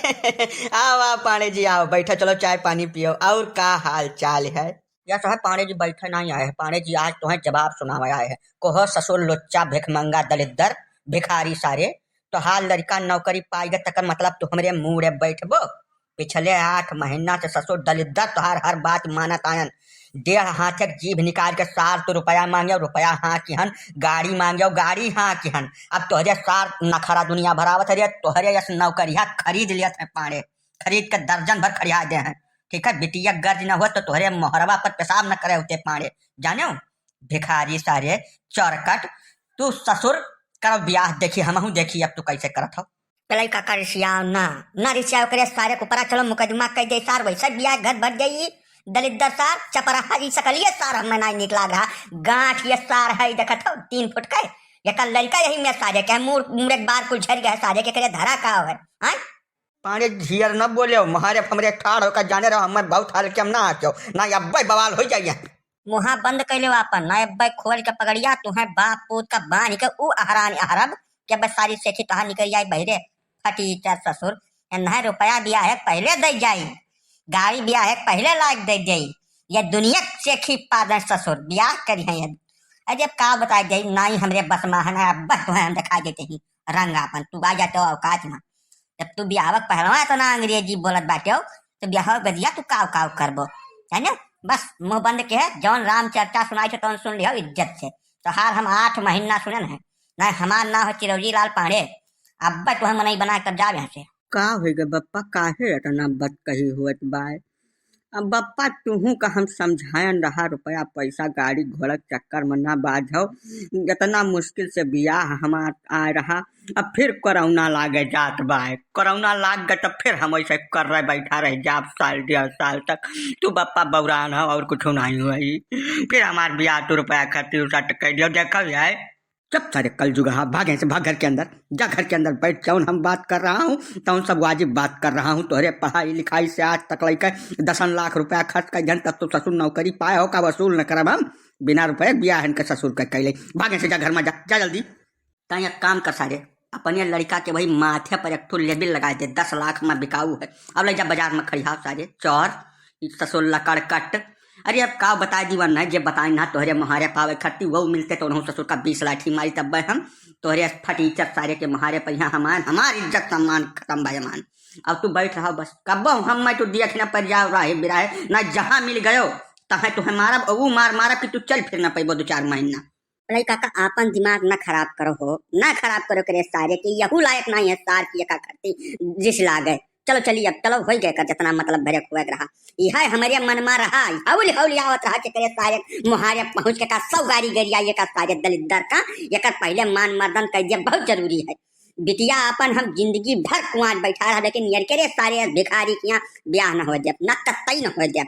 आओ आओ पांडे जी आओ, बैठो, चलो चाय पानी पियो। और का हाल चाल है? या तो है पांडे जी बैठे नहीं आए हैं। पांडे जी आज तुम्हें जवाब सुनावे आए हैं। कोहो ससुर लुच्चा भिखमंगा दलिद्दर भिखारी सारे। तो हाल लड़का नौकरी पाई तक मतलब तू हमरे मुंह रे बैठबो। पिछले 8 महीना से ससुर दलिद्दर तुहार हर बात मानत आयन। 1.5 हाथ जीभ निकाल के सार तो रुपया मांगे, रुपया हाँ किहन। गाड़ी मांगे, गाड़ी हाँ किहन। अब तोहरे सार नखरा दुनिया भरावत है। तोहरे यस नौकरिया खरीद लिया है पाड़े, खरीद के दर्जन भर खड़िया दे हैं। ठीक है, बिटिया गर्ज न हो तो तोहरे मोहरवा पर पेशाब न करे होते पाड़े, जाने भिखारी सारे चौरकट। तू ससुर कर ब्याह देखी, हमहू देखी अब तू कैसे करत हो। पहले काका रिसियाव ना रिसियाव करे सारे को परा चलो मुकदमा कह दे सार वैसा ब्याह घर भर जाई। दलिद्दर सार चपराहा जी सकलिए सार हमें नहीं निकला रहा। गांठ ये सार है देखत हो 3 फुट का। ये कल लड़का यही में सारे के मुंह एक बार कुल झड़ गए सारे के करे धरा का है। हां पानी झियर न बोले महारे हमरे ठाड़ होकर जाने रहो। हमें बहुत हल्के हम ना आचो ना अब्बे बवाल हो जाइए। मुहा बंद कैले अपन ना अब्बे खोल के पकड़िया तुम्हें बाप पूत का बांध के ऊ अहरान अहरब के बस सारी सेठी तहा निकल जाई बहरे फटी चार ससुर। एना रुपया बिया है पहले दे जाई, गाड़ी ब्याह है पहले लायक दे जाई। ये दुनिया से खीप पादन ससुर ब्याह करी है। अजय का बता जाई नाई हमरे बस में है ना बस तो हम दिखा देते ही रंग अपन तू आ जाते औकात में। जब तू ब्याहक पहलवा तो ना अंग्रेजी बोलत बाटे तो ब्याह गदिया तू काव काव करबो है ना। बस मुंह बंद के है जौन राम चर्चा सुनाई तो सुन लियो इज्जत से। तो हाल हम 8 महीना सुनन है ना हमार ना हो चिरौजी लाल पांडे। अब तो हम नहीं बना कर जा यहाँ से। का हो गए बप्पा काहे इतना बद कही हुत बाय। अब बप्पा तुहू का हम समझायन रहा रुपया पैसा गाड़ी घोड़ा चक्कर में ना बाझो। इतना मुश्किल से बियाह हमार आ रहा। अब फिर कोरोना लागे जात बाय, कोरोना लाग गए तो फिर हम ऐसे कर रहे बैठा रहे जाब 1.5 साल तक। तू बप्पा बौरान हो और कुछ नहीं हुआ। फिर हमार बियाह तू रुपया खर्ची उसट कह दियो देखा जाए। जब सारे कल जुगा भागे से भाग घर के अंदर जा, घर के अंदर बैठ जाऊन हम बात कर रहा हूँ तो सब वाजिब बात कर रहा हूँ। तोहरे पढ़ाई लिखाई से आज तक लेकर 10 लाख रुपया खर्च कर जन तक तो ससुर नौकरी पाए हो का वसूल न करब हम बिना रुपये ब्याह के ससुर का कैले। भागे से जा घर में जा जल्दी। तय एक काम कर सारे अपने लड़का के वही माथे पर एक ठो लेबिल लगा दे 10 लाख में बिकाऊ है। अब ले जा बाजार में खड़िया सारे चौर ससुर लकड़ कट। अरे अब का बता दीवन है जे बताई ना तोहरे महारे पावे खट्टी वो मिलते तो उन्होंने ससुर का 20 लाठी मारी तब हम तोहरे फटीचर सारे के महारे पर यहाँ हमार इज्जत सम्मान खत्म भाई मान। अब तू बैठ रहा बस कब हम मैं तू दिया ना पर जाओ राहे बिराहे ना जहाँ मिल गयो तहे तुम्हें मारब वो मार कि तू चल फिर ना पैबो 2-4 महीना। अरे काका आपन दिमाग ना खराब करो हो ना खराब करो करे सारे की यहू लायक नहीं है सार की का करती जिस लागे। चलो चलिए अब चलो हो गए कर जितना मतलब भरे खुआ रहा यह हमारे मन में रहा हौली हौली आवत रहा के करे सारे मुहारे पहुंच के का 100 गाड़ी गरिया ये का सारे दलिद्दर का ये पहले मान मर्दन कर दिया बहुत जरूरी है। बिटिया अपन हम जिंदगी भर कुआं बैठा रहा लेकिन ये करे सारे भिखारी किया ब्याह न हो जाए ना कतई न हो जाए।